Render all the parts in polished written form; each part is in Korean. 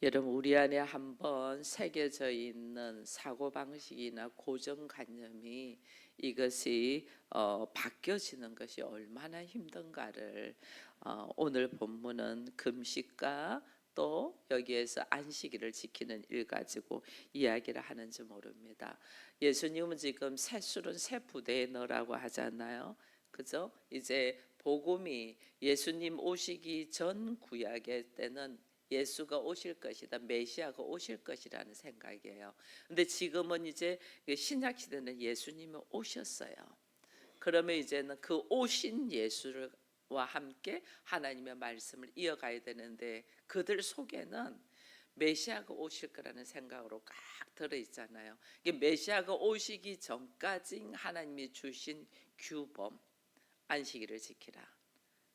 여러분, 우리 안에 한번 새겨져 있는 사고방식이나 고정관념이 이것이 바뀌어지는 것이 얼마나 힘든가를 오늘 본문은 금식과 또 여기에서 안식일을 지키는 일 가지고 이야기를 하는지 모릅니다. 예수님은 지금 새 술은 새 부대에 넣으라고 하잖아요. 그죠? 이제 복음이 예수님 오시기 전 구약의 때는 예수가 오실 것이다, 메시아가 오실 것이라는 생각이에요. 근데 지금은 이제 신약 시대는 예수님이 오셨어요. 그러면 이제는 그 오신 예수와 함께 하나님의 말씀을 이어가야 되는데, 그들 속에는 메시아가 오실 거라는 생각으로 꽉 들어 있잖아요. 이게 메시아가 오시기 전까지 하나님이 주신 규범, 안식일을 지키라.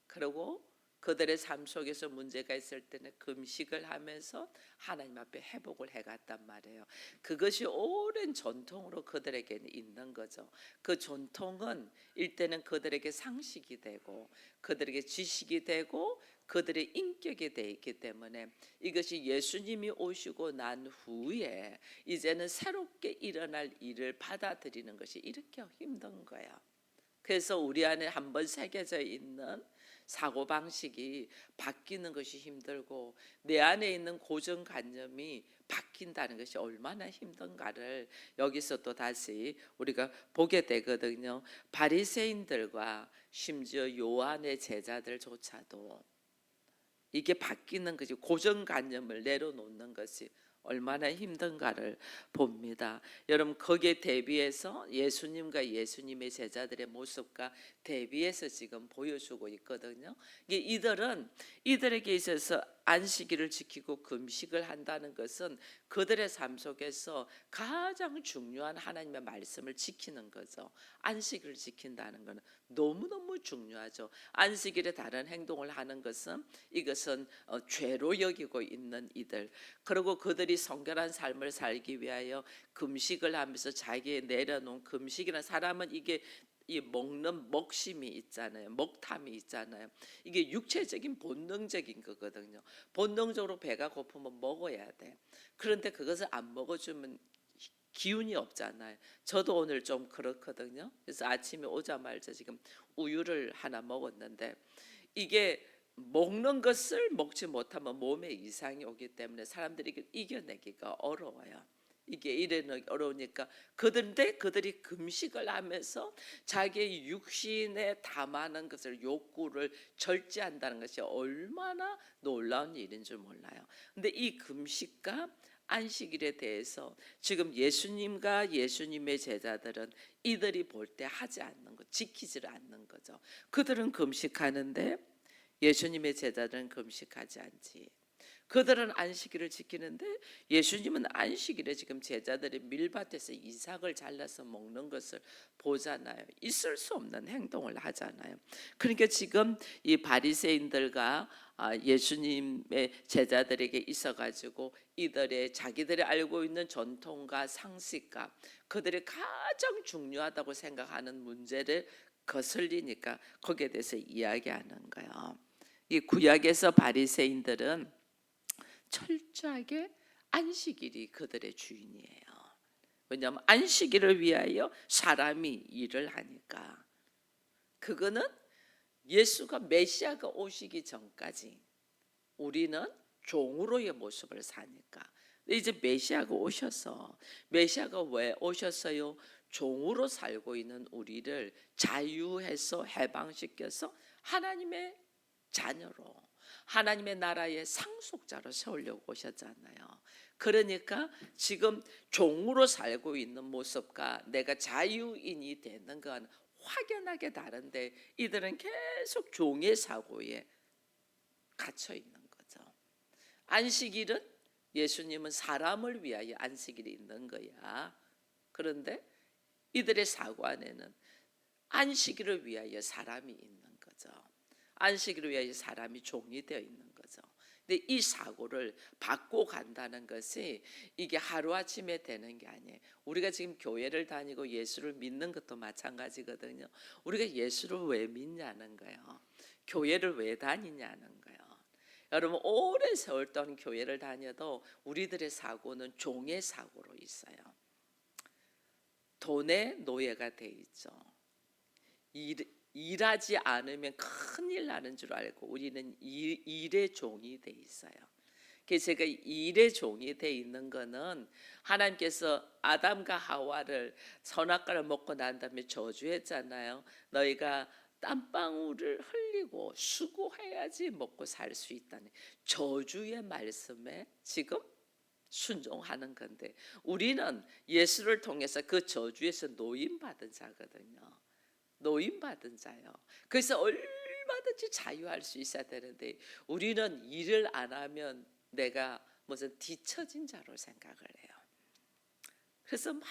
그리고 그들의 삶 속에서 문제가 있을 때는 금식을 하면서 하나님 앞에 회복을 해갔단 말이에요. 그것이 오랜 전통으로 그들에게는 있는 거죠. 그 전통은 일때는 그들에게 상식이 되고 그들에게 지식이 되고 그들의 인격이 되어 있기 때문에 이것이 예수님이 오시고 난 후에 이제는 새롭게 일어날 일을 받아들이는 것이 이렇게 힘든 거예요. 그래서 우리 안에 한번 새겨져 있는 사고방식이 바뀌는 것이 힘들고 내 안에 있는 고정관념이 바뀐다는 것이 얼마나 힘든가를 여기서 또 다시 우리가 보게 되거든요. 바리새인들과 심지어 요한의 제자들조차도 이게 바뀌는 것이, 고정관념을 내려놓는 것이 얼마나 힘든가를 봅니다. 여러분, 거기에 대비해서 예수님과 예수님의 제자들의 모습과 대비해서 지금 보여주고 있거든요. 이들에게 있어서 안식일을 지키고 금식을 한다는 것은 그들의 삶 속에서 가장 중요한 하나님의 말씀을 지키는 거죠. 안식일을 지킨다는 것은 너무너무 중요하죠. 안식일에 다른 행동을 하는 것은 이것은 죄로 여기고 있는 이들, 그리고 그들이 성결한 삶을 살기 위하여 금식을 하면서 자기의 내려놓은 금식이라는, 사람은 이게 이 먹는 먹심이 있잖아요. 먹탐이 있잖아요. 이게 육체적인 본능적인 거거든요. 본능적으로 배가 고프면 먹어야 돼. 그런데 그것을 안 먹어주면 기운이 없잖아요. 저도 오늘 좀 그렇거든요. 그래서 아침에 오자마자 지금 우유를 하나 먹었는데, 이게 먹는 것을 먹지 못하면 몸에 이상이 오기 때문에 사람들이 이걸 이겨내기가 어려워요. 이게 이래는 어려우니까 그들이 금식을 하면서 자기의 육신에 담아는 것을, 욕구를 절제한다는 것이 얼마나 놀라운 일인 줄 몰라요. 근데 이 금식과 안식일에 대해서 지금 예수님과 예수님의 제자들은 이들이 볼 때 하지 않는 것, 지키지를 않는 거죠. 그들은 금식하는데 예수님의 제자들은 금식하지 않지. 그들은 안식일을 지키는데 예수님은 안식일에 지금 제자들이 밀밭에서 이삭을 잘라서 먹는 것을 보잖아요. 있을 수 없는 행동을 하잖아요. 그러니까 지금 이 바리새인들과 예수님의 제자들에게 있어가지고 이들의 자기들이 알고 있는 전통과 상식과 그들이 가장 중요하다고 생각하는 문제를 거슬리니까 거기에 대해서 이야기하는 거예요. 이 구약에서 바리새인들은 철저하게 안식일이 그들의 주인이에요. 왜냐하면 안식일을 위하여 사람이 일을 하니까. 그거는 예수가, 메시아가 오시기 전까지 우리는 종으로의 모습을 사니까. 근데 이제 메시아가 오셔서, 메시아가 왜 오셨어요? 종으로 살고 있는 우리를 자유해서 해방시켜서 하나님의 자녀로, 하나님의 나라의 상속자로 세우려고 오셨잖아요. 그러니까 지금 종으로 살고 있는 모습과 내가 자유인이 되는 건 확연하게 다른데 이들은 계속 종의 사고에 갇혀 있는 거죠. 안식일은, 예수님은 사람을 위하여 안식일이 있는 거야. 그런데 이들의 사고 안에는 안식일을 위하여 사람이 있는 거죠. 안식일을 위하여 사람이 종이 되어 있는 거죠. 근데 이 사고를 바꿔 간다는 것이 이게 하루아침에 되는 게 아니에요. 우리가 지금 교회를 다니고 예수를 믿는 것도 마찬가지거든요. 우리가 예수를 왜 믿냐는 거예요. 교회를 왜 다니냐는 거예요. 여러분 오랜 세월 동안 교회를 다녀도 우리들의 사고는 종의 사고로 있어요. 돈의 노예가 돼 있죠. 일하지 않으면 큰일 나는 줄 알고 우리는 일의 종이 돼 있어요. 그래서 제가 일의 종이 돼 있는 거는 하나님께서 아담과 하와를 선악과를 먹고 난 다음에 저주했잖아요. 너희가 땀방울을 흘리고 수고해야지 먹고 살 수 있다는 저주의 말씀에 지금 순종하는 건데, 우리는 예수를 통해서 그 저주에서 노임받은 자거든요. 노임받은 자요. 그래서 얼마든지 자유할 수 있어야 되는데 우리는 일을 안 하면 내가 무슨 뒤처진 자로 생각을 해요. 그래서 막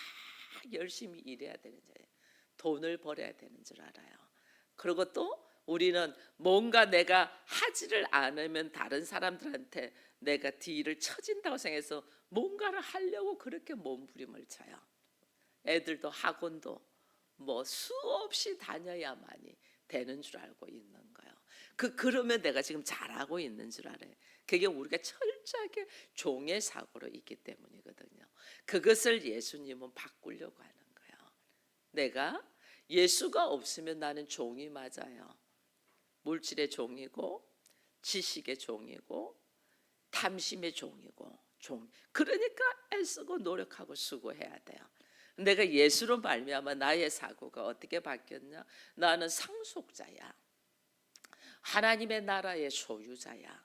열심히 일해야 되는 자예요. 돈을 벌어야 되는 줄 알아요. 그리고 또 우리는 뭔가 내가 하지를 않으면 다른 사람들한테 내가 뒤를 처진다고 생각해서 뭔가를 하려고 그렇게 몸부림을 쳐요. 애들도 학원도 뭐 수없이 다녀야만이 되는 줄 알고 있는 거예요. 그러면 내가 지금 잘하고 있는 줄 알아요. 그게 우리가 철저하게 종의 사고로 있기 때문이거든요. 그것을 예수님은 바꾸려고 하는 거예요. 내가 예수가 없으면 나는 종이 맞아요. 물질의 종이고 지식의 종이고 탐심의 종이고 그러니까 애쓰고 노력하고 수고해야 돼요. 내가 예수로 말미암아 나의 사고가 어떻게 바뀌었냐? 나는 상속자야. 하나님의 나라의 소유자야.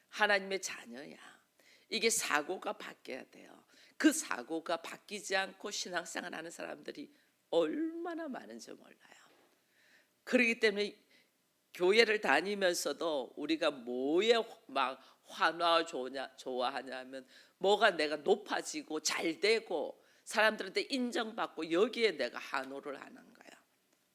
하나님의 자녀야. 이게 사고가 바뀌어야 돼요. 그 사고가 바뀌지 않고 신앙생활하는 사람들이 얼마나 많은지 몰라요. 그렇기 때문에 교회를 다니면서도 우리가 뭐에 막 좋아하냐면 뭐가 내가 높아지고 잘 되고 사람들한테 인정받고 여기에 내가 환호를 하는 거야.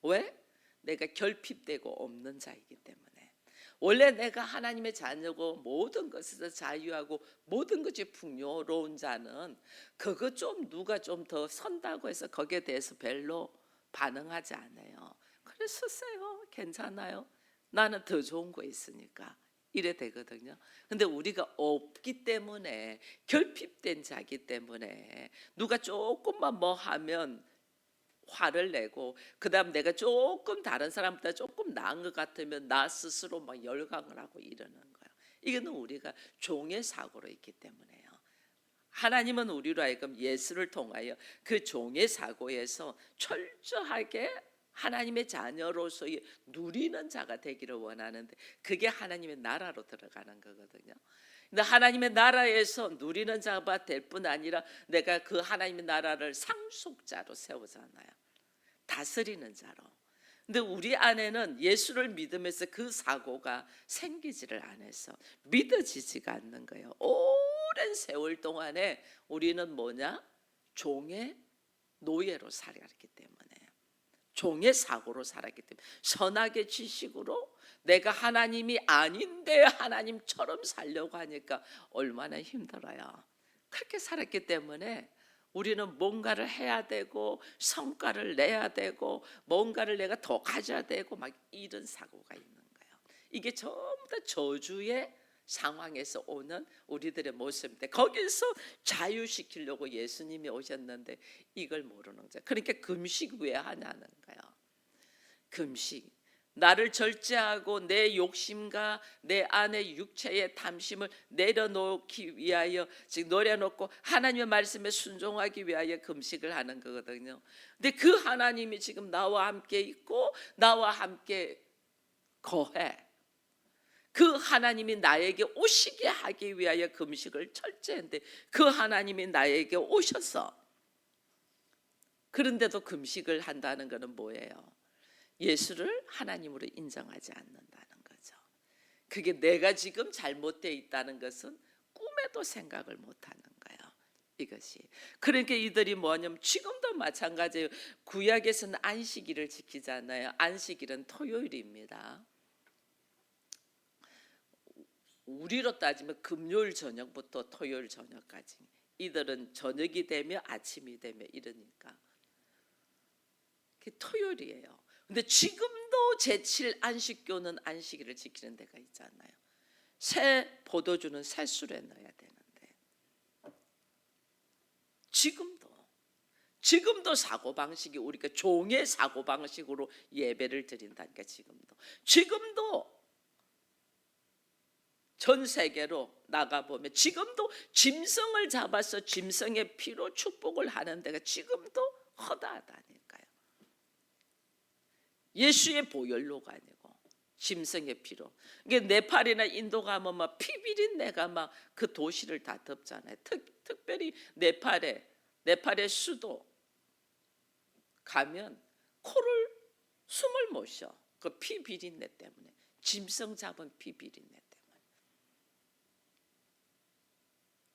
왜? 내가 결핍되고 없는 자이기 때문에. 원래 내가 하나님의 자녀고 모든 것에서 자유하고 모든 것이 풍요로운 자는 그거 좀 누가 좀 더 선다고 해서 거기에 대해서 별로 반응하지 않아요. 그래 쓰세요. 괜찮아요. 나는 더 좋은 거 있으니까 이래 되거든요. 근데 우리가 없기 때문에 결핍된 자기 때문에 누가 조금만 뭐 하면 화를 내고 그다음 내가 조금 다른 사람보다 조금 나은 것 같으면 나 스스로 막 열광을 하고 이러는 거예요. 이거는 우리가 종의 사고로 있기 때문에요. 하나님은 우리로 하여금 예수를 통하여 그 종의 사고에서 철저하게 하나님의 자녀로서의 누리는 자가 되기를 원하는데 그게 하나님의 나라로 들어가는 거거든요. 근데 하나님의 나라에서 누리는 자가 될 뿐 아니라 내가 그 하나님의 나라를 상속자로 세우잖아요. 다스리는 자로. 근데 우리 안에는 예수를 믿으면서 그 사고가 생기지를 않아서 믿어지지가 않는 거예요. 오랜 세월 동안에 우리는 뭐냐? 종의 노예로 살았기 때문에, 종의 사고로 살았기 때문에, 선악의 지식으로 내가 하나님이 아닌데 하나님처럼 살려고 하니까 얼마나 힘들어요. 그렇게 살았기 때문에 우리는 뭔가를 해야 되고 성과를 내야 되고 뭔가를 내가 더 가져야 되고 막 이런 사고가 있는 거예요. 이게 전부 다 저주의 상황에서 오는 우리들의 모습인데 거기서 자유시키려고 예수님이 오셨는데 이걸 모르는 거죠. 그러니까 금식 왜 하냐는 거예요. 금식. 나를 절제하고 내 욕심과 내 안의 육체의 탐심을 내려놓기 위하여 즉 내려놓고 하나님의 말씀에 순종하기 위하여 금식을 하는 거거든요. 근데 그 하나님이 지금 나와 함께 있고 나와 함께 거해. 그 하나님이 나에게 오시게 하기 위하여 금식을 철저했는데 그 하나님이 나에게 오셔서 그런데도 금식을 한다는 것은 뭐예요? 예수를 하나님으로 인정하지 않는다는 거죠. 그게 내가 지금 잘못되어 있다는 것은 꿈에도 생각을 못하는 거예요. 이것이. 그러니까 이들이 뭐냐면 지금도 마찬가지예요. 구약에서는 안식일을 지키잖아요. 안식일은 토요일입니다. 우리로 따지면 금요일 저녁부터 토요일 저녁까지. 이들은 저녁이 되면 아침이 되면 이러니까 그게 토요일이에요. 근데 지금도 제7 안식교는 안식일을 지키는 데가 있잖아요. 새 포도주는 새 술에 넣어야 되는데 지금도 사고방식이 우리가 종의 사고방식으로 예배를 드린다니까. 지금도 전 세계로 나가보면 지금도 짐승을 잡아서 짐승의 피로 축복을 하는 데가 지금도 허다하다니까요. 예수의 보혈로가 아니고 짐승의 피로. 이게 네팔이나 인도 가면 막 피비린내가 막 그 도시를 다 덮잖아요. 특별히 네팔의 수도 가면 숨을 못 쉬어. 그 피비린내 때문에. 짐승 잡은 피비린내 때문에.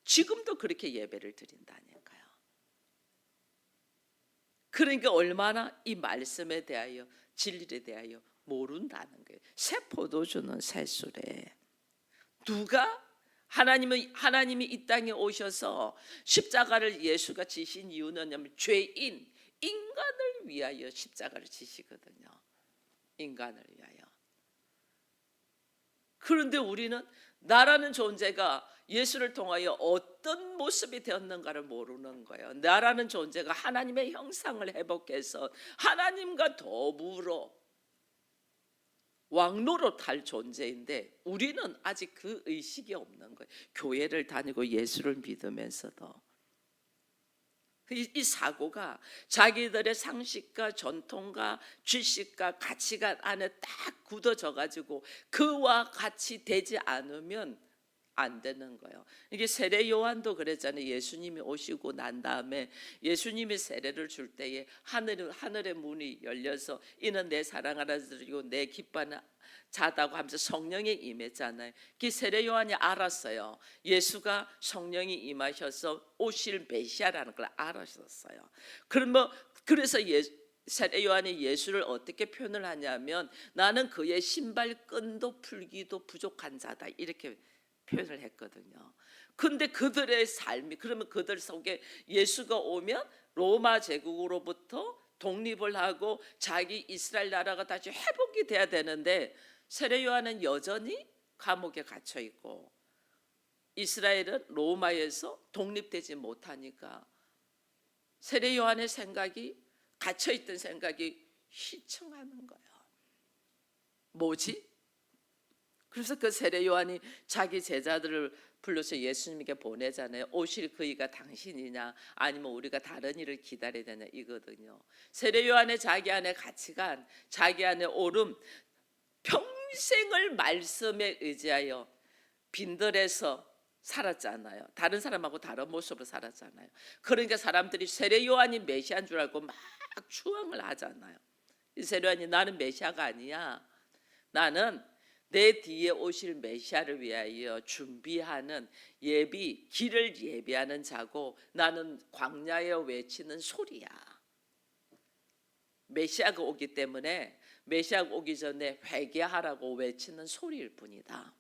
지금도 그렇게 예배를 드린다니까요. 그러니까 얼마나 이 말씀에 대하여, 진리에 대하여 모른다는 거예요. 새 포도주는 새 술에. 누가 하나님이 이 땅에 오셔서 십자가를 예수가 지신 이유는 죄인 인간을 위하여 십자가를 지시거든요. 인간을 위하여. 그런데 우리는 나라는 존재가 예수를 통하여 어떤 모습이 되었는가를 모르는 거예요. 나라는 존재가 하나님의 형상을 회복해서 하나님과 더불어 왕노릇할 존재인데 우리는 아직 그 의식이 없는 거예요. 교회를 다니고 예수를 믿으면서도 이 사고가 자기들의 상식과 전통과 지식과 가치관 안에 딱 굳어져 가지고 그와 같이 되지 않으면 안 되는 거예요. 이게 세례 요한도 그랬잖아요. 예수님이 오시고 난 다음에 예수님이 세례를 줄 때에 하늘의 문이 열려서 이는 내 사랑하는 아들이고 내 기뻐하는 자다고 하면서 성령이 임했잖아요. 그 세례 요한이 알았어요. 예수가 성령이 임하셔서 오실 메시아라는 걸 알았었어요. 그래서 세례 요한이 예수를 어떻게 표현을 하냐면 나는 그의 신발끈도 풀기도 부족한 자다 이렇게 표현을 했거든요. 근데 그들의 삶이, 그러면 그들 속에 예수가 오면 로마 제국으로부터 독립을 하고 자기 이스라엘 나라가 다시 회복이 돼야 되는데 세례 요한은 여전히 감옥에 갇혀 있고 이스라엘은 로마에서 독립되지 못하니까 세례 요한의 생각이, 갇혀 있던 생각이 휘청하는 거예요. 뭐지? 그래서 그 세례 요한이 자기 제자들을 불러서 예수님에게 보내잖아요. 오실 그이가 당신이냐 아니면 우리가 다른 일을 기다려야 되냐 이거든요. 세례 요한의 자기 안에 가치관, 자기 안에 오름, 평생을 말씀에 의지하여 빈들에서 살았잖아요. 다른 사람하고 다른 모습으로 살았잖아요. 그러니까 사람들이 세례 요한이 메시아인 줄 알고 막 추앙을 하잖아요. 이 세례 요한이 나는 메시아가 아니야. 나는 내 뒤에 오실 메시아를 위하여 준비하는 길을 예비하는 자고 나는 광야에 외치는 소리야. 메시아가 오기 때문에 메시아가 오기 전에 회개하라고 외치는 소리일 뿐이다.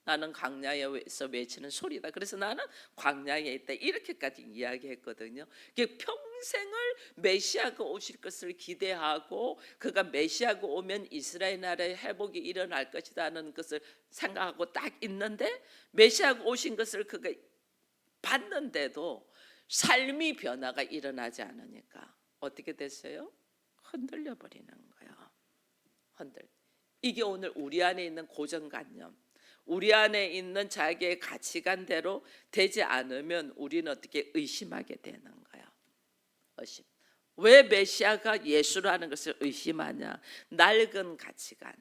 나는 광야에서 외치는 소리다. 그래서 나는 광야에 있다. 이렇게까지 이야기했거든요. 평생을 메시아가 오실 것을 기대하고 그가 메시아가 오면 이스라엘 나라의 회복이 일어날 것이라는 것을 생각하고 딱 있는데 메시아가 오신 것을 그가 봤는데도 삶이 변화가 일어나지 않으니까 어떻게 됐어요? 흔들려 버리는 거예요. 이게 오늘 우리 안에 있는 고정관념, 우리 안에 있는 자기의 가치관대로 되지 않으면 우리는 어떻게 의심하게 되는 거예요. 의심. 왜 메시아가 예수라는 것을 의심하냐? 낡은 가치관,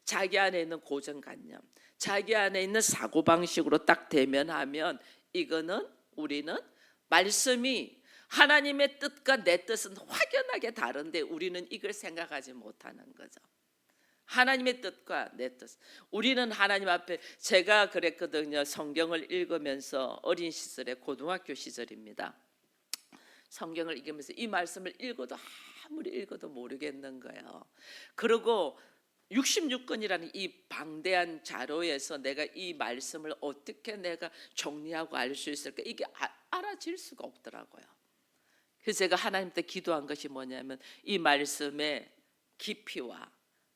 자기 안에 있는 고정관념, 자기 안에 있는 사고방식으로 딱 대면하면 이거는 우리는 말씀이 하나님의 뜻과 내 뜻은 확연하게 다른데 우리는 이걸 생각하지 못하는 거죠. 하나님의 뜻과 내 뜻. 우리는 하나님 앞에, 제가 그랬거든요. 성경을 읽으면서 어린 시절에 고등학교 시절입니다. 성경을 읽으면서 이 말씀을 읽어도 아무리 읽어도 모르겠는 거예요. 그리고 66권이라는 이 방대한 자료에서 내가 이 말씀을 어떻게 내가 정리하고 알 수 있을까? 이게 알아질 수가 없더라고요. 그래서 제가 하나님께 기도한 것이 뭐냐면 이 말씀의 깊이와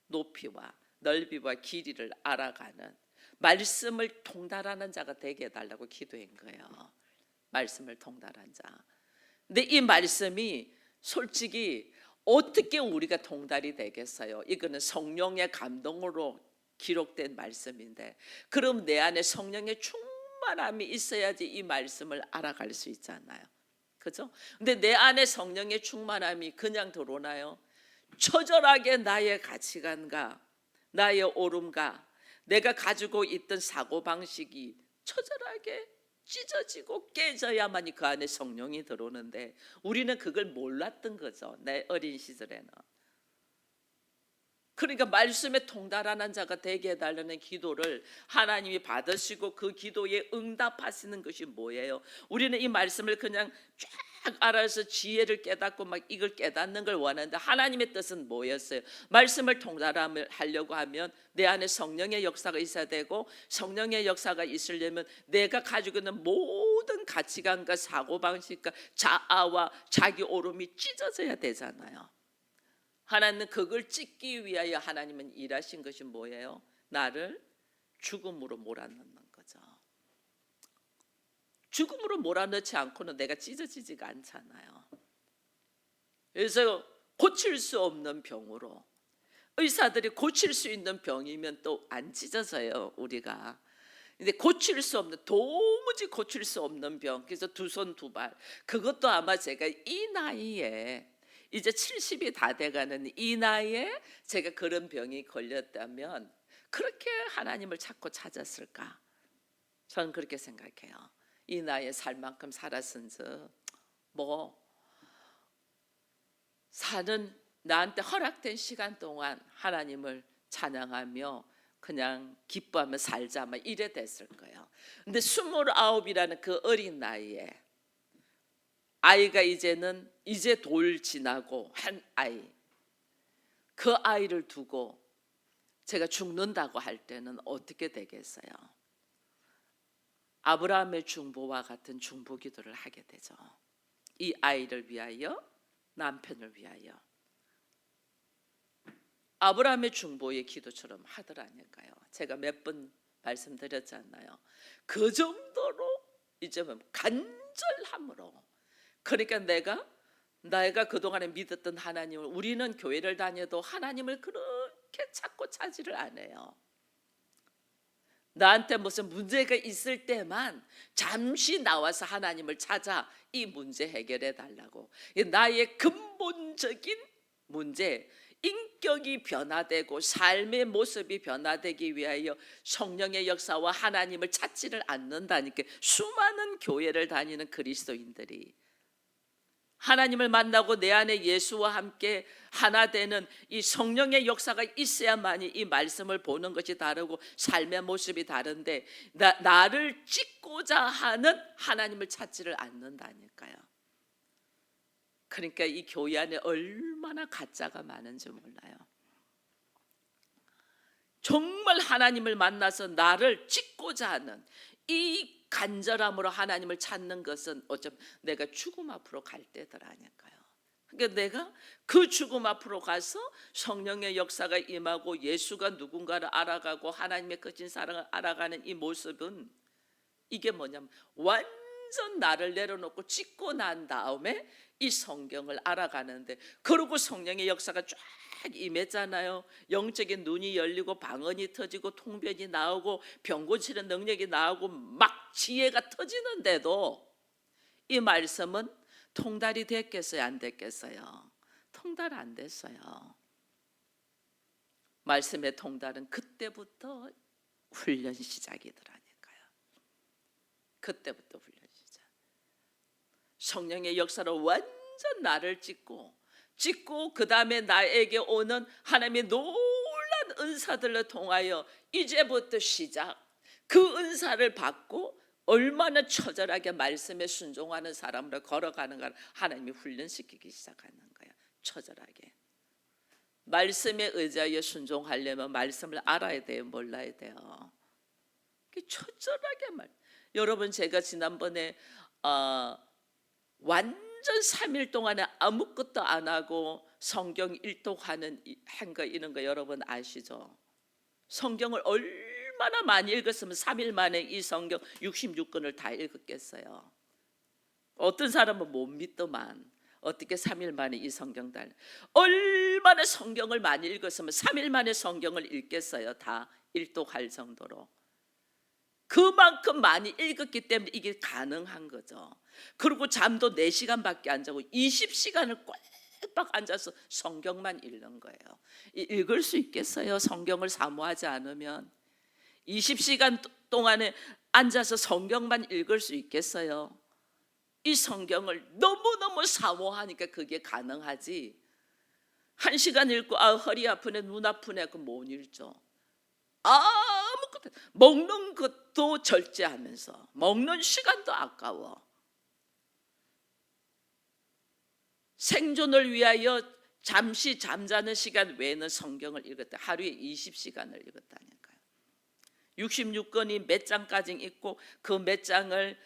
높이와 넓이와 길이를 알아가는 말씀을 통달하는 자가 되게 해달라고 기도한 거예요. 말씀을 통달한 자. 근데 이 말씀이 솔직히 어떻게 우리가 통달이 되겠어요? 이거는 성령의 감동으로 기록된 말씀인데, 그럼 내 안에 성령의 충만함이 있어야지 이 말씀을 알아갈 수 있잖아요. 그죠? 근데 내 안에 성령의 충만함이 그냥 들어오나요? 처절하게 나의 가치관과 나의 옳음과 내가 가지고 있던 사고방식이 처절하게 찢어지고 깨져야만이 그 안에 성령이 들어오는데, 우리는 그걸 몰랐던 거죠, 내 어린 시절에는. 그러니까 말씀에 통달하는 자가 되게 해달라는 기도를 하나님이 받으시고 그 기도에 응답하시는 것이 뭐예요? 우리는 이 말씀을 그냥 쫙 알아서 지혜를 깨닫고 막 이걸 깨닫는 걸 원하는데, 하나님의 뜻은 뭐였어요? 말씀을 통달하려고 하면 내 안에 성령의 역사가 있어야 되고, 성령의 역사가 있으려면 내가 가지고 있는 모든 가치관과 사고방식과 자아와 자기 오름이 찢어져야 되잖아요. 하나님은 그걸 찢기 위하여 하나님은 일하신 것이 뭐예요? 나를 죽음으로 몰아넣는 거죠. 죽음으로 몰아넣지 않고는 내가 찢어지지가 않잖아요. 그래서 고칠 수 없는 병으로, 의사들이 고칠 수 있는 병이면 또 안 찢어져요, 우리가. 근데 고칠 수 없는, 도무지 고칠 수 없는 병, 그래서 두 손 두 발, 그것도 아마 제가 이 나이에 이제 70이 다 돼가는 이 나이에 제가 그런 병이 걸렸다면 그렇게 하나님을 찾고 찾았을까? 저는 그렇게 생각해요. 이 나이에 살 만큼 살았은즉 뭐 사는 나한테 허락된 시간 동안 하나님을 찬양하며 그냥 기뻐하며 살자, 막 이래 됐을 거예요. 근데 29이라는 그 어린 나이에 아이가 이제는 이제 돌 지나고 한 아이, 그 아이를 두고 제가 죽는다고 할 때는 어떻게 되겠어요? 아브라함의 중보와 같은 중보 기도를 하게 되죠. 이 아이를 위하여, 남편을 위하여. 아브라함의 중보의 기도처럼 하더라니까요. 제가 몇 번 말씀드렸잖아요. 그 정도로 이제 간절함으로. 그러니까 내가 그동안에 믿었던 하나님을, 우리는 교회를 다녀도 하나님을 그렇게 찾고 찾지를 않아요. 나한테 무슨 문제가 있을 때만 잠시 나와서 하나님을 찾아 이 문제 해결해 달라고. 나의 근본적인 문제, 인격이 변화되고 삶의 모습이 변화되기 위하여 성령의 역사와 하나님을 찾지를 않는다니까. 수많은 교회를 다니는 그리스도인들이 하나님을 만나고 내 안에 예수와 함께 하나 되는 이 성령의 역사가 있어야만이 이 말씀을 보는 것이 다르고 삶의 모습이 다른데, 나를 찍고자 하는 하나님을 찾지를 않는다니까요. 그러니까 이 교회 안에 얼마나 가짜가 많은지 몰라요. 정말 하나님을 만나서 나를 찍고자 하는 이 간절함으로 하나님을 찾는 것은 어쩌면 내가 죽음 앞으로 갈 때더라니까요. 그러니까 내가 그 죽음 앞으로 가서 성령의 역사가 임하고 예수가 누군가를 알아가고 하나님의 거친 사랑을 알아가는 이 모습은, 이게 뭐냐면 완전 나를 내려놓고 찍고 난 다음에 이 성경을 알아가는데, 그리고 성령의 역사가 쫙 임했잖아요. 영적인 눈이 열리고 방언이 터지고 통변이 나오고 병 고치는 능력이 나오고 막 지혜가 터지는데도 이 말씀은 통달이 됐겠어요, 안 됐겠어요? 통달 안 됐어요. 말씀의 통달은 그때부터 훈련 시작이더라니까요. 그때부터 훈련 시작. 성령의 역사로 완전 나를 찍고 그 다음에 나에게 오는 하나님의 놀라운 은사들을 통하여 이제부터 시작, 그 은사를 받고 얼마나 처절하게 말씀에 순종하는 사람으로 걸어가는가 하나님이 훈련시키기 시작하는 거예요. 처절하게 말씀에 의지하여 순종하려면 말씀을 알아야 돼요, 몰라야 돼요? 처절하게 여러분, 제가 지난번에 완전 3일 동안에 아무것도 안 하고 성경 일독하는 한 거, 이런 거 여러분 아시죠? 성경을 얼마나 얼마나 많이 읽었으면 3일 만에 이 성경 66권을 다 읽었겠어요. 어떤 사람은 못 믿더만 어떻게 3일 만에 이 성경 다 얼마나 성경을 많이 읽었으면 3일 만에 성경을 읽겠어요. 다 일독할 정도로. 그만큼 많이 읽었기 때문에 이게 가능한 거죠. 그리고 잠도 4시간밖에 안 자고 20시간을 꽉 앉아서 성경만 읽는 거예요. 읽을 수 있겠어요? 성경을 사모하지 않으면 20시간 동안에 앉아서 성경만 읽을 수 있겠어요? 이 성경을 너무너무 사모하니까 그게 가능하지. 1시간 읽고 허리 아프네 눈 아프네 그 못 읽죠. 아무것도 먹는 것도 절제하면서 먹는 시간도 아까워. 생존을 위하여 잠시 잠자는 시간 외에는 성경을 읽었다. 하루에 20시간을 읽었다니까요. 66권이 몇 장까지 있고 그 몇 장을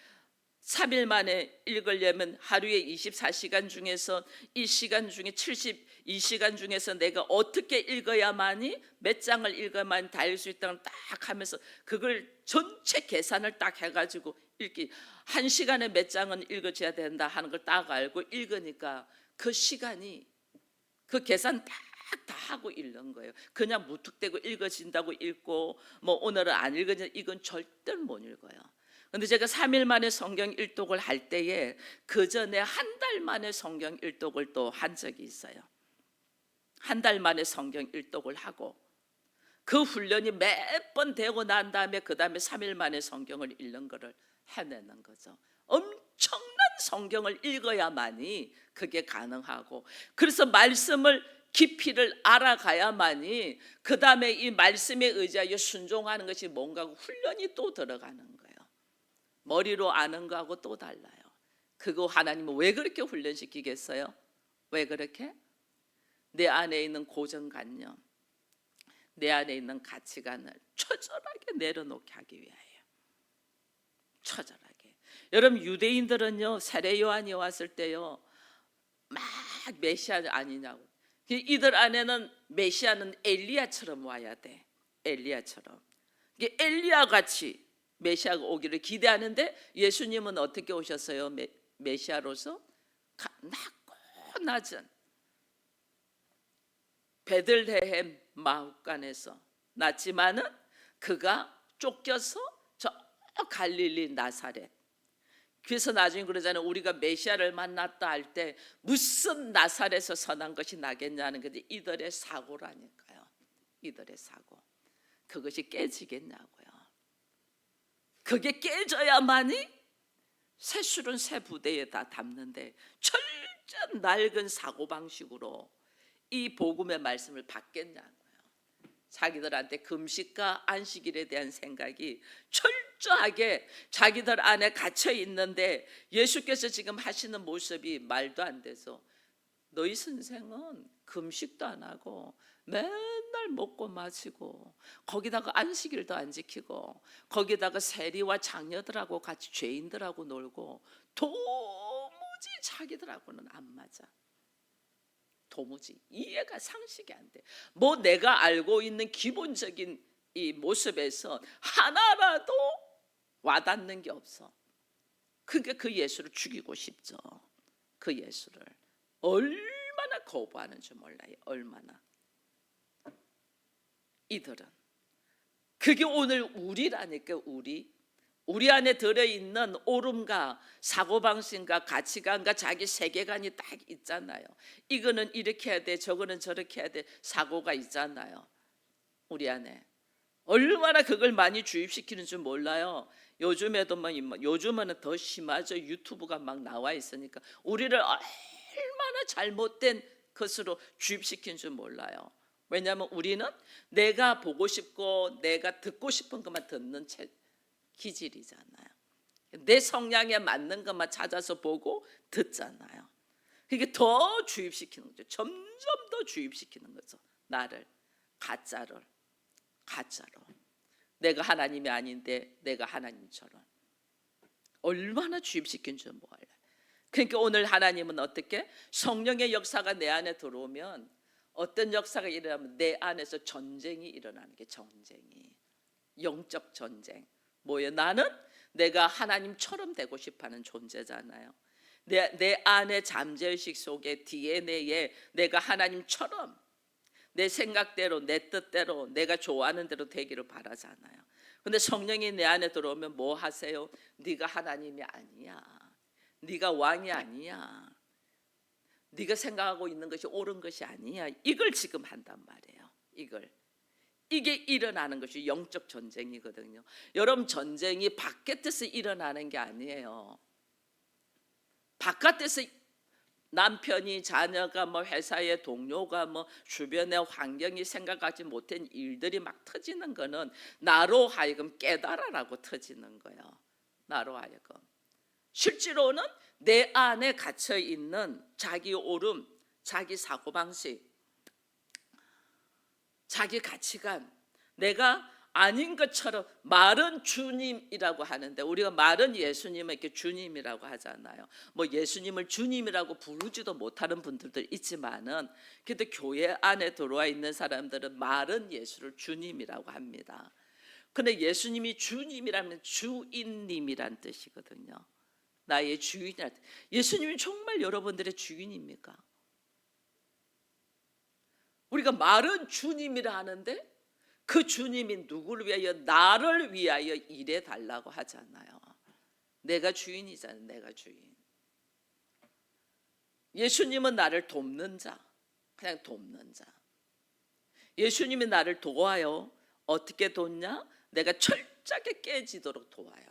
3일 만에 읽으려면 하루에 24시간 중에서 이 시간 중에 72시간 중에서 내가 어떻게 읽어야만이 몇 장을 읽어야만 다 읽을 수 있다는 딱 하면서 그걸 전체 계산을 딱 해가지고 읽기 1시간에 몇 장은 읽어줘야 된다 하는 걸 딱 알고 읽으니까 그 시간이 그 계산 다 하고 읽는 거예요. 그냥 무턱대고 읽어진다고 읽고 뭐 오늘은 안 읽어진다 이건 절대로 못 읽어요. 근데 제가 3일 만에 성경 일독을 할 때에 그 전에 한 달 만에 성경 일독을 또 한 적이 있어요. 한 달 만에 성경 일독을 하고 그 훈련이 몇 번 되고 난 다음에 그 다음에 3일 만에 성경을 읽는 거를 해내는 거죠. 엄청난 성경을 읽어야만이 그게 가능하고 그래서 말씀을 깊이를 알아가야만이 그 다음에 이 말씀에 의지하여 순종하는 것이 뭔가 훈련이 또 들어가는 거예요. 머리로 아는 거하고 또 달라요. 그거 하나님은 왜 그렇게 훈련시키겠어요? 왜 그렇게? 내 안에 있는 고정관념, 내 안에 있는 가치관을 처절하게 내려놓게 하기 위하여. 처절하게. 여러분 유대인들은요 세례 요한이 왔을 때요 막 메시아 아니냐고. 이들 안에는 메시아는 엘리야처럼 와야 돼. 엘리야처럼. 엘리야 같이 메시아가 오기를 기대하는데 예수님은 어떻게 오셨어요? 메시아로서 낮고 낮은 베들레헴 마후간에서 났지만은 그가 쫓겨서 저 갈릴리 나사렛. 그래서 나중에 그러잖아요. 우리가 메시아를 만났다 할 때 무슨 나사렛에서 선한 것이 나겠냐는 게 이들의 사고라니까요. 이들의 사고. 그것이 깨지겠냐고요. 그게 깨져야만이 새술은 새 부대에 다 담는데 철저한 낡은 사고방식으로 이 복음의 말씀을 받겠냐고요. 자기들한테 금식과 안식일에 대한 생각이 철저하게 자기들 안에 갇혀 있는데 예수께서 지금 하시는 모습이 말도 안 돼서 너희 선생은 금식도 안 하고 맨날 먹고 마시고 거기다가 안식일도 안 지키고 거기다가 세리와 장녀들하고 같이 죄인들하고 놀고 도무지 자기들하고는 안 맞아. 도무지 이해가 상식이 안 돼. 뭐 내가 알고 있는 기본적인 이 모습에서 하나라도 와닿는 게 없어. 그러니까 그 예수를 죽이고 싶죠. 그 예수를 얼마나 거부하는지 몰라요. 얼마나. 이들은 그게 오늘 우리라니까. 우리 안에 들어있는 옳음과 사고방식과 가치관과 자기 세계관이 딱 있잖아요. 이거는 이렇게 해야 돼, 저거는 저렇게 해야 돼, 사고가 있잖아요. 우리 안에 얼마나 그걸 많이 주입시키는 줄 몰라요. 요즘에도 요즘은 더 심하죠. 유튜브가 막 나와 있으니까 우리를 얼마나 잘못된 것으로 주입시킨 줄 몰라요. 왜냐하면 우리는 내가 보고 싶고 내가 듣고 싶은 것만 듣는 기질이잖아요. 내 성향에 맞는 것만 찾아서 보고 듣잖아요. 그게 더 주입시키는 거죠. 점점 더 주입시키는 거죠. 나를 가짜로 내가 하나님이 아닌데 내가 하나님처럼 얼마나 주입시킨 줄 몰라요. 그러니까 오늘 하나님은 어떻게 성령의 역사가 내 안에 들어오면 어떤 역사가 일어나면 내 안에서 전쟁이 일어나는 게 전쟁이. 영적 전쟁. 뭐예요? 나는 내가 하나님처럼 되고 싶어하는 존재잖아요. 내 안의 잠재의식 속에 DNA에 내가 하나님처럼 내 생각대로 내 뜻대로 내가 좋아하는 대로 되기를 바라잖아요. 근데 성령이 내 안에 들어오면 뭐 하세요? 네가 하나님이 아니야. 네가 왕이 아니야. 네가 생각하고 있는 것이 옳은 것이 아니야. 이걸 지금 한단 말이에요. 이게 일어나는 것이 영적 전쟁이거든요. 여러분, 전쟁이 바깥에서 일어나는 게 아니에요. 바깥에서 남편이, 자녀가, 뭐 회사의 동료가, 뭐 주변의 환경이 생각하지 못한 일들이 막 터지는 거는 나로 하여금 깨달아라고 터지는 거예요. 나로 하여금. 실제로는 내 안에 갇혀 있는 자기 오름, 자기 사고방식, 자기 가치관, 내가 아닌 것처럼 말은 주님이라고 하는데, 우리가 말은 예수님을 이렇게 주님이라고 하잖아요. 뭐 예수님을 주님이라고 부르지도 못하는 분들도 있지만은, 그래도 교회 안에 들어와 있는 사람들은 말은 예수를 주님이라고 합니다. 근데 예수님이 주님이라면 주인님이란 뜻이거든요. 나의 주인이란 뜻. 예수님이 정말 여러분들의 주인입니까? 우리가 말은 주님이라 하는데 그 주님이 누구를 위하여? 나를 위하여 일해 달라고 하잖아요. 내가 주인이잖아요. 내가 주인. 예수님은 나를 돕는 자, 그냥 돕는 자. 예수님이 나를 도와요. 어떻게 돕냐? 내가 철저하게 깨지도록 도와요.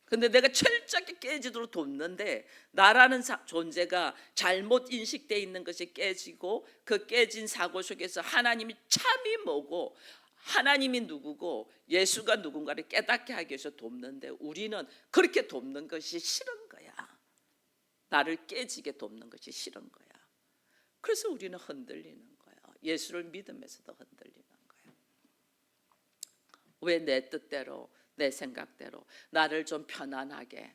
근데 내가 철저하게 깨지도록 돕는데, 나라는 존재가 잘못 인식되어 있는 것이 깨지고, 그 깨진 사고 속에서 하나님이 참이 뭐고 하나님이 누구고 예수가 누군가를 깨닫게 하기 위해서 돕는데, 우리는 그렇게 돕는 것이 싫은 거야. 나를 깨지게 돕는 것이 싫은 거야. 그래서 우리는 흔들리는 거예요. 예수를 믿으면서도 흔들리는 거예요. 왜 내 뜻대로, 내 생각대로 나를 좀 편안하게,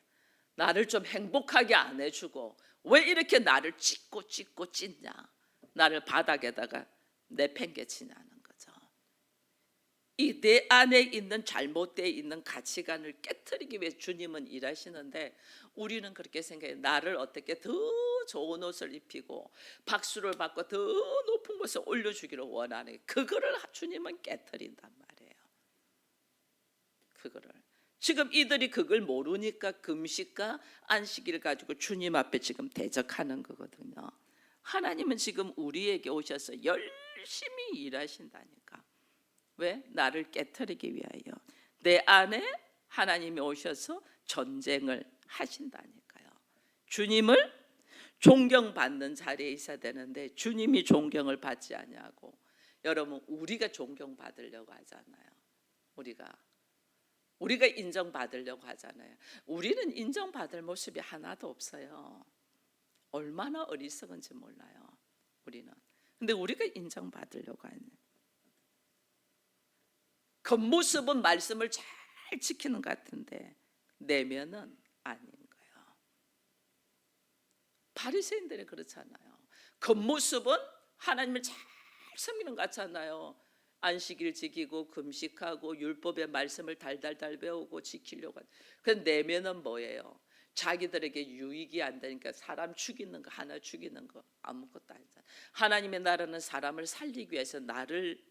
나를 좀 행복하게 안 해주고 왜 이렇게 나를 찢고 찢냐, 나를 바닥에다가 내팽개치냐는 거죠. 이 내 안에 있는 잘못되어 있는 가치관을 깨트리기 위해 주님은 일하시는데, 우리는 그렇게 생각해요. 나를 어떻게 더 좋은 옷을 입히고 박수를 받고 더 높은 곳에 올려주기를 원하는, 그거를 주님은 깨트린단 말이에요. 그거를 지금 이들이 그걸 모르니까 금식과 안식일을 가지고 주님 앞에 지금 대적하는 거거든요. 하나님은 지금 우리에게 오셔서 열심히 일하신다니까. 왜? 나를 깨트리기 위하여. 내 안에 하나님이 오셔서 전쟁을 하신다니까요. 주님을 존경받는 자리에 있어야 되는데 주님이 존경을 받지 아니하고, 여러분, 우리가 존경받으려고 하잖아요. 우리가 인정받으려고 하잖아요. 우리는 인정받을 모습이 하나도 없어요. 얼마나 어리석은지 몰라요. 우리는. 근데 우리가 인정받으려고 하는, 겉모습은 말씀을 잘 지키는 것 같은데 내면은 아닌 거예요. 바리새인들이 그렇잖아요. 겉모습은 하나님을 잘 섬기는 것 같잖아요. 안식일 지키고 금식하고 율법의 말씀을 달달달 배우고 지키려고 하는. 그런데 내면은 뭐예요? 자기들에게 유익이 안 되니까 사람 죽이는 거, 하나 죽이는 거, 아무것도 아니잖아요. 하나님의 나라는 사람을 살리기 위해서 나를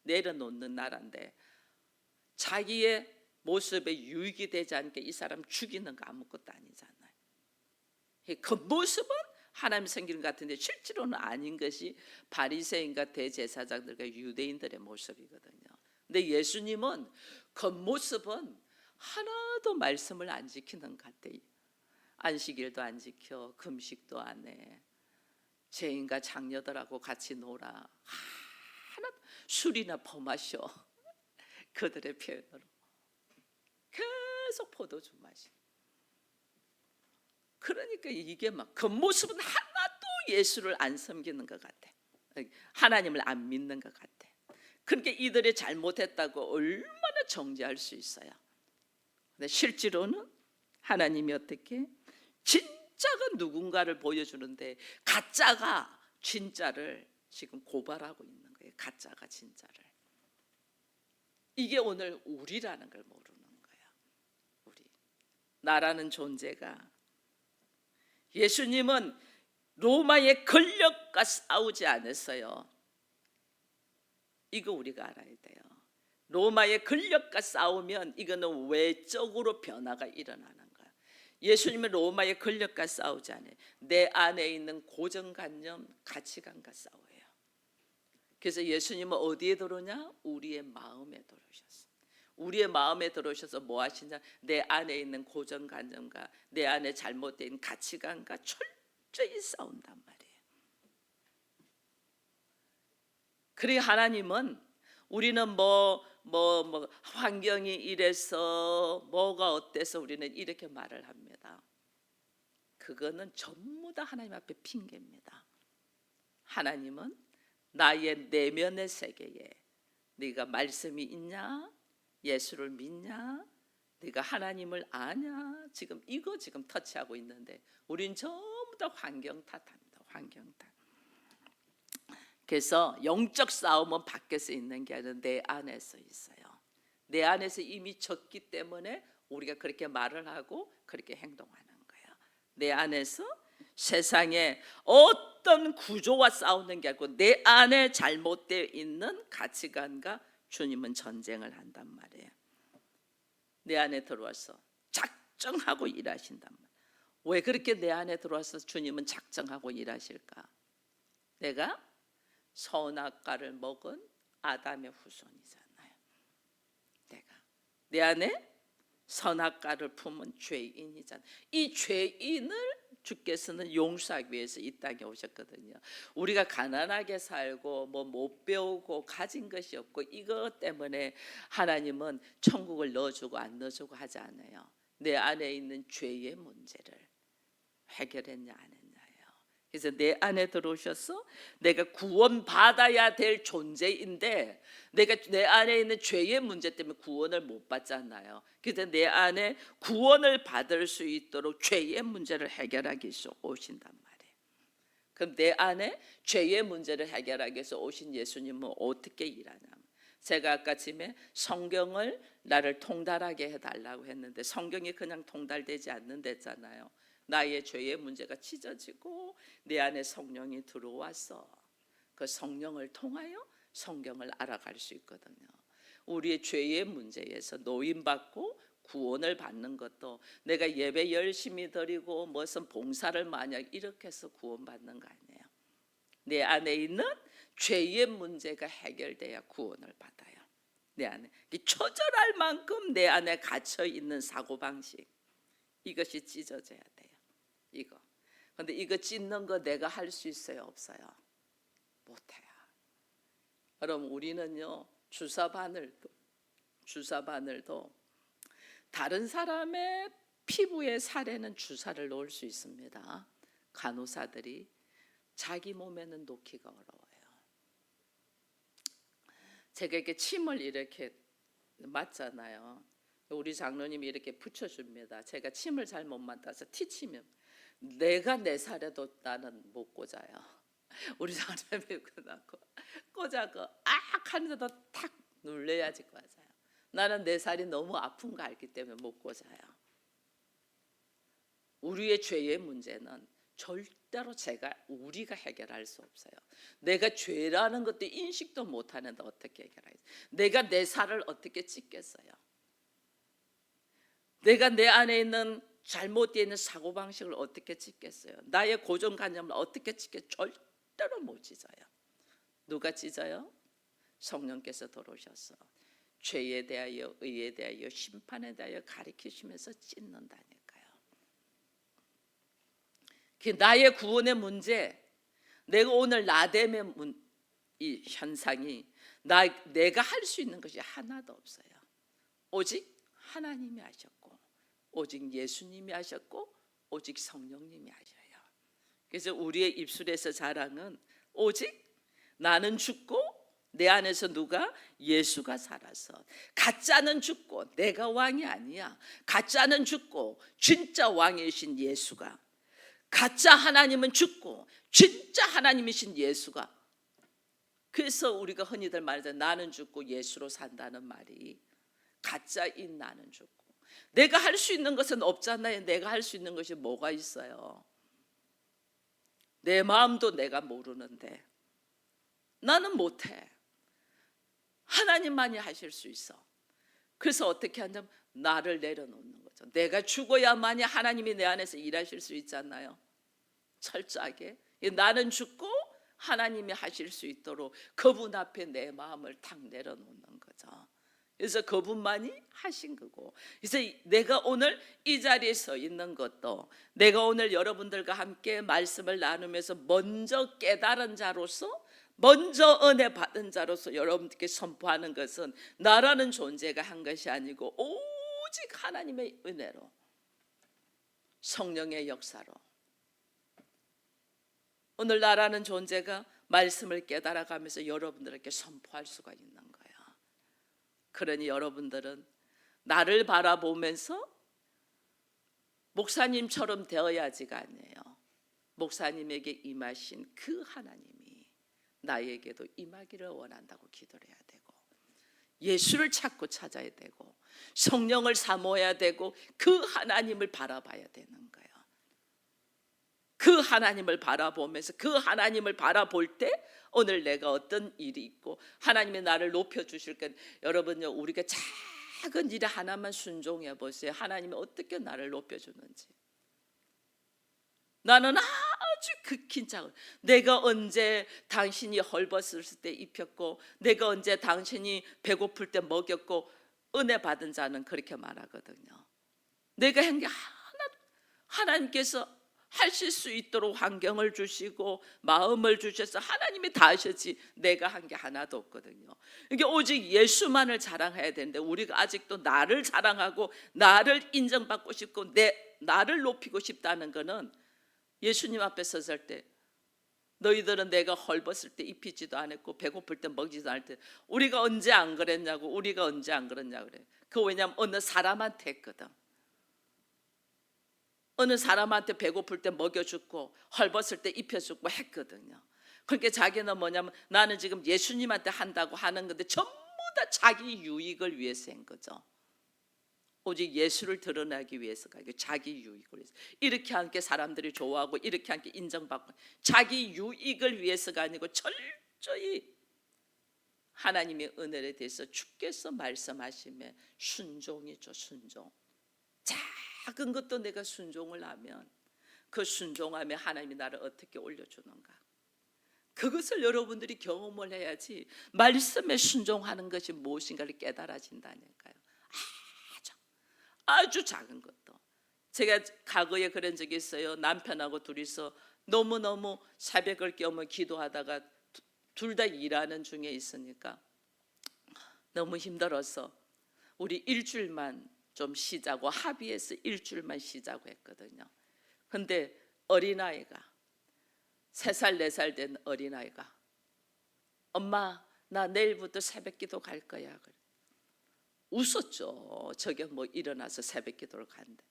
내려놓는 나라인데, 자기의 모습에 유익이 되지 않게 이 사람 죽이는 거 아무것도 아니잖아요. 그 모습은 하나님 생기는 것 같은데 실제로는 아닌 것이 바리새인과 대제사장들과 유대인들의 모습이거든요. 근데 예수님은 겉모습은 하나도 말씀을 안 지키는 것 같아요. 안식일도 안 지켜, 금식도 안 해, 죄인과 장녀들하고 같이 놀아, 하나 술이나 퍼마셔. 그들의 표현으로 계속 포도주 마시. 그러니까 이게 막 겉모습은 하나도 예수를 안 섬기는 것 같아. 하나님을 안 믿는 것 같아. 그러니까 이들이 잘못했다고 얼마나 정죄할 수 있어요. 근데 실제로는 하나님이 어떻게, 진짜가 누군가를 보여주는데 가짜가 진짜를 지금 고발하고 있는 거예요. 가짜가 진짜를. 이게 오늘 우리라는 걸 모르는 거야. 우리 나라는 존재가, 예수님은 로마의 권력과 싸우지 않았어요. 이거 우리가 알아야 돼요. 로마의 권력과 싸우면 이거는 외적으로 변화가 일어나는 거야. 예수님은 로마의 권력과 싸우지 않아요. 내 안에 있는 고정관념, 가치관과 싸워요. 그래서 예수님은 어디에 들어오냐? 우리의 마음에 들어오셨어. 우리의 마음에 들어오셔서 뭐 하시냐? 내 안에 있는 고정관념과 내 안에 잘못된 가치관과 철저히 싸운단 말이에요. 그래 하나님은 우리는 뭐 환경이 이래서 뭐가 어때서 우리는 이렇게 말을 합니다. 그거는 전부 다 하나님 앞에 핑계입니다. 하나님은 나의 내면의 세계에 네가 말씀이 있냐? 예수를 믿냐? 네가 하나님을 아냐? 지금 이거 지금 터치하고 있는데 우린 전부 다 환경 탓합니다. 환경 탓. 그래서 영적 싸움은 밖에서 있는 게 아니라 내 안에서 있어요. 내 안에서 이미 졌기 때문에 우리가 그렇게 말을 하고 그렇게 행동하는 거예요. 내 안에서 세상에 어떤 구조와 싸우는 게 아니고 내 안에 잘못되어 있는 가치관과 주님은 전쟁을 한단 말이에요. 내 안에 들어와서 작정하고 일하신단 말이에요. 왜 그렇게 내 안에 들어와서 주님은 작정하고 일하실까? 내가 선악과를 먹은 아담의 후손이잖아요. 내가 내 안에 선악과를 품은 죄인이잖아요. 이 죄인을 주께서는 용서하기 위해서 이 땅에 오셨거든요. 우리가 가난하게 살고 뭐 못 배우고 가진 것이 없고 이것 때문에 하나님은 천국을 넣어주고 안 넣어주고 하지 않아요. 내 안에 있는 죄의 문제를 해결했냐 안 했냐예요. 그래서 내 안에 들어오셔서 내가 구원받아야 될 존재인데 내가 내 안에 있는 죄의 문제 때문에 구원을 못 받잖아요. 그래서 내 안에 구원을 받을 수 있도록 죄의 문제를 해결하기 위해서 오신단 말이에요. 그럼 내 안에 죄의 문제를 해결하기 위해서 오신 예수님은 어떻게 일하냐면, 제가 아까 아침에 성경을 나를 통달하게 해달라고 했는데 성경이 그냥 통달되지 않는댔잖아요. 나의 죄의 문제가 찢어지고 내 안에 성령이 들어와서 그 성령을 통하여 성경을 알아갈 수 있거든요. 우리의 죄의 문제에서 노인받고 구원을 받는 것도 내가 예배 열심히 드리고 무슨 봉사를 만약 이렇게 해서 구원받는 거 아니에요. 내 안에 있는 죄의 문제가 해결돼야 구원을 받아요. 내 안에 초절할 만큼 내 안에 갇혀 있는 사고방식, 이것이 찢어져야 돼요. 이거. 근데 이거 찢는 거 내가 할 수 있어요? 없어요? 못해요. 여러분 우리는요 주사 바늘도 다른 사람의 피부에 살에는 주사를 놓을 수 있습니다. 간호사들이 자기 몸에는 놓기가 어려워요. 제가 이렇게 침을 이렇게 맞잖아요. 우리 장로님이 이렇게 붙여줍니다. 제가 침을 잘 못 맞아서 티치면 내가 내 살에도 나는 못 꽂아요. 우리 장로님이 그러고 꽂아고 악 하는데도 탁 눌러야지 꽂아요. 나는 내 살이 너무 아픈 거 알기 때문에 못 꽂아요. 우리의 죄의 문제는 절대로 우리가 해결할 수 없어요. 내가 죄라는 것도 인식도 못하는데 어떻게 해결하겠어요? 내가 내 살을 어떻게 찢겠어요? 내가 내 안에 있는 잘못되어 있는 사고방식을 어떻게 찢겠어요? 나의 고정관념을 어떻게 찢겠어요? 절대로 못 찢어요. 누가 찢어요? 성령께서 들어오셔서 죄에 대하여 의에 대하여 심판에 대하여 가르치시면서 찢는다니까요. 나의 구원의 문제, 내가 오늘 나됨의 이 현상이 내가 할 수 있는 것이 하나도 없어요. 오직 하나님이 하셨고 오직 예수님이 하셨고 오직 성령님이 하셔요. 그래서 우리의 입술에서 자랑은 오직 나는 죽고 내 안에서 누가? 예수가 살아서. 가짜는 죽고 내가 왕이 아니야. 가짜는 죽고 진짜 왕이신 예수가, 가짜 하나님은 죽고 진짜 하나님이신 예수가 그래서 우리가 흔히들 말하는 나는 죽고 예수로 산다는 말이 가짜인 나는 죽고, 내가 할 수 있는 것은 없잖아요. 내가 할 수 있는 것이 뭐가 있어요? 내 마음도 내가 모르는데 나는 못해. 하나님만이 하실 수 있어. 그래서 어떻게 하냐면 나를 내려놓는 거죠. 내가 죽어야만이 하나님이 내 안에서 일하실 수 있잖아요. 철저하게 나는 죽고 하나님이 하실 수 있도록 그분 앞에 내 마음을 탁 내려놓는 거죠. 그래서 그분만이 하신 거고, 그래서 내가 오늘 이 자리에 서 있는 것도, 내가 오늘 여러분들과 함께 말씀을 나누면서 먼저 깨달은 자로서, 먼저 은혜 받은 자로서 여러분들께 선포하는 것은 나라는 존재가 한 것이 아니고 오직 하나님의 은혜로, 성령의 역사로 오늘 나라는 존재가 말씀을 깨달아가면서 여러분들에게 선포할 수가 있는 거예요. 그러니 여러분들은 나를 바라보면서 목사님처럼 되어야지가 아니에요. 목사님에게 임하신 그 하나님이 나에게도 임하기를 원한다고 기도를 해야 되고, 예수를 찾고 찾아야 되고, 성령을 사모해야 되고, 그 하나님을 바라봐야 되는 거예요. 그 하나님을 바라보면서 그 하나님을 바라볼 때 오늘 내가 어떤 일이 있고 하나님이 나를 높여주실 건, 여러분요, 우리가 작은 일 하나만 순종해 보세요. 하나님이 어떻게 나를 높여주는지. 나는 아주 극히 작은, 내가 언제 당신이 헐벗을 때 입혔고, 내가 언제 당신이 배고플 때 먹였고, 은혜 받은 자는 그렇게 말하거든요. 내가 한 게 하나도, 하나님께서 하실 수 있도록 환경을 주시고 마음을 주셔서 하나님이 다 하셨지 내가 한 게 하나도 없거든요. 이게 오직 예수만을 자랑해야 되는데, 우리가 아직도 나를 자랑하고 나를 인정받고 싶고 나를 높이고 싶다는 거는, 예수님 앞에 섰을 때 너희들은 내가 헐벗을 때 입히지도 않았고 배고플 때 먹지도 않을 때, 우리가 언제 안 그랬냐고, 우리가 언제 안 그랬냐고 그래. 그 왜냐면 어느 사람한테 했거든. 어느 사람한테 배고플 때 먹여주고 헐벗을 때 입혀주고 했거든요. 그러니까 자기는 뭐냐면 나는 지금 예수님한테 한다고 하는 건데 전부 다 자기 유익을 위해서 한 거죠. 오직 예수를 드러나기 위해서가 아니고 자기 유익을 위해서. 이렇게 함께 사람들이 좋아하고 이렇게 함께 인정받고, 자기 유익을 위해서가 아니고 철저히 하나님의 은혜에 대해서 주께서 말씀하시면 순종이죠. 순종. 작은 것도 내가 순종을 하면, 그 순종함에 하나님이 나를 어떻게 올려주는가, 그것을 여러분들이 경험을 해야지 말씀에 순종하는 것이 무엇인가를 깨달아진다니까요. 아주 작은 것도. 제가 과거에 그런 적이 있어요. 남편하고 둘이서 너무너무 새벽을 깨우며 기도하다가 둘 다 일하는 중에 있으니까 너무 힘들어서 우리 일주일만 좀 쉬자고 합의해서 일주일만 쉬자고 했거든요. 근데 어린아이가 3살 4살 된 어린아이가 엄마 나 내일부터 새벽기도 갈 거야. 그래. 웃었죠. 저게 뭐 일어나서 새벽기도를 간대.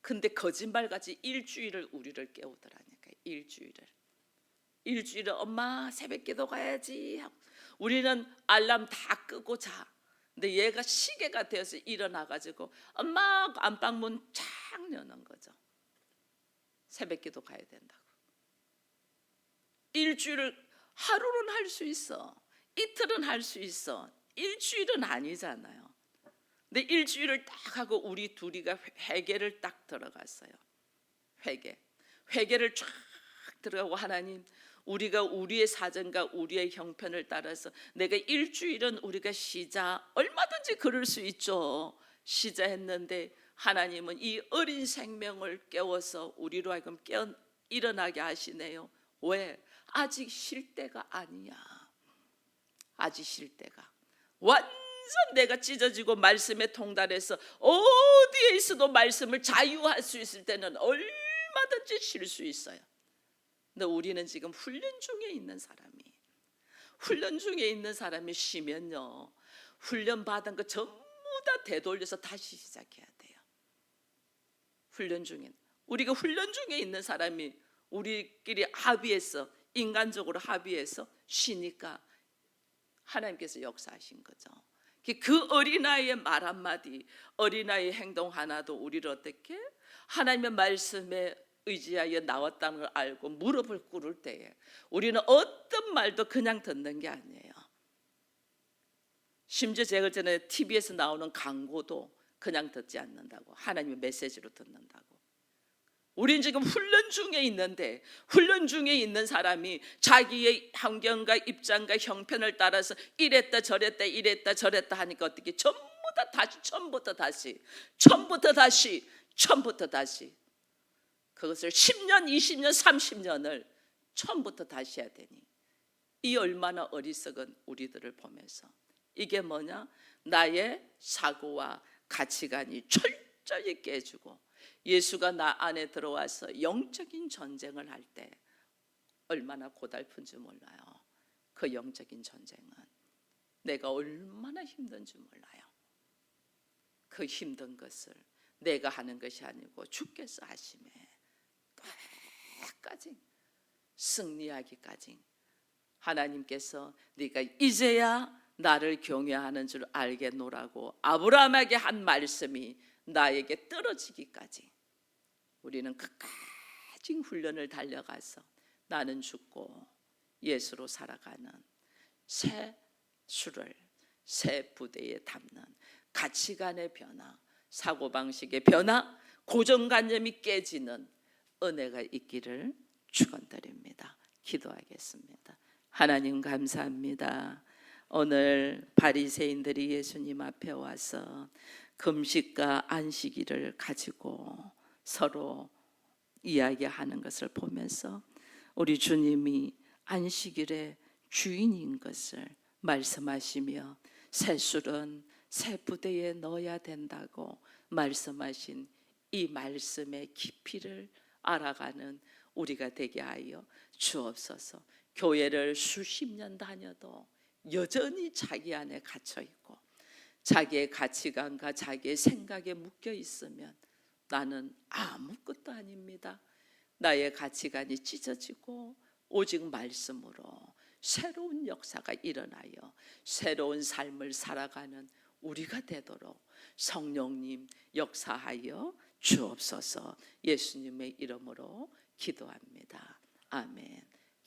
근데 거짓말같이 일주일을 우리를 깨우더라니까. 일주일을 엄마 새벽기도 가야지 하고, 우리는 알람 다 끄고 자. 근데 얘가 시계가 되어서 일어나가지고 엄마 안방문 착 여는 거죠. 새벽기도 가야 된다고. 일주일을, 하루는 할 수 있어, 이틀은 할 수 있어, 일주일은 아니잖아요. 근데 일주일을 딱 하고 우리 둘이가 회개를 딱 들어갔어요. 회개를 쫙 들어가고, 하나님 우리가 우리의 사정과 우리의 형편을 따라서 내가 일주일은 우리가 쉬자, 얼마든지 그럴 수 있죠. 쉬자 했는데 하나님은 이 어린 생명을 깨워서 우리로 하여금 일어나게 하시네요. 왜? 아직 쉴 때가 아니야. 아직 쉴 때가. 완전 내가 찢어지고 말씀에 통달해서 어디에 있어도 말씀을 자유할 수 있을 때는 얼마든지 쉴 수 있어요. 근데 우리는 지금 훈련 중에 있는 사람이 쉬면요, 훈련 받은 거 전부 다 되돌려서 다시 시작해야 돼요. 우리가 훈련 중에 있는 사람이 우리끼리 합의해서, 인간적으로 합의해서 쉬니까 하나님께서 역사하신 거죠. 그 어린아이의 말 한마디, 어린아이의 행동 하나도 우리를 어떻게 하나님의 말씀에 의지하여 나왔다는 걸 알고 무릎을 꿇을 때에 우리는 어떤 말도 그냥 듣는 게 아니에요. 심지어 제가 전에 TV에서 나오는 광고도 그냥 듣지 않는다고, 하나님의 메시지로 듣는다고. 우린 지금 훈련 중에 있는데, 훈련 중에 있는 사람이 자기의 환경과 입장과 형편을 따라서 이랬다 저랬다 이랬다 저랬다 하니까 어떻게 전부 다 다시 처음부터 다시 그것을 10년 20년 30년을 처음부터 다시 해야 되니, 이 얼마나 어리석은 우리들을 보면서 이게 뭐냐? 나의 사고와 가치관이 철저히 깨지고 예수가 나 안에 들어와서 영적인 전쟁을 할 때 얼마나 고달픈지 몰라요. 그 영적인 전쟁은 내가 얼마나 힘든지 몰라요. 그 힘든 것을 내가 하는 것이 아니고 주께서 하심에 끝까지 승리하기까지 하나님께서 네가 이제야 나를 경외하는 줄 알겠노라고 아브라함에게 한 말씀이 나에게 떨어지기까지 우리는 끝까지 훈련을 달려가서 나는 죽고 예수로 살아가는 새 수를 새 부대에 담는 가치관의 변화, 사고방식의 변화, 고정관념이 깨지는 은혜가 있기를 축원드립니다. 기도하겠습니다. 하나님 감사합니다. 오늘 바리새인들이 예수님 앞에 와서 금식과 안식일을 가지고 서로 이야기하는 것을 보면서 우리 주님이 안식일의 주인인 것을 말씀하시며 새 술은 새 부대에 넣어야 된다고 말씀하신 이 말씀의 깊이를 알아가는 우리가 되게 하여 주옵소서. 교회를 수십 년 다녀도 여전히 자기 안에 갇혀 있고 자기의 가치관과 자기의 생각에 묶여 있으면 나는 아무것도 아닙니다. 나의 가치관이 찢어지고 오직 말씀으로 새로운 역사가 일어나요. 새로운 삶을 살아가는 우리가 되도록 성령님 역사하여 주옵소서. 예수님의 이름으로 기도합니다. 아멘.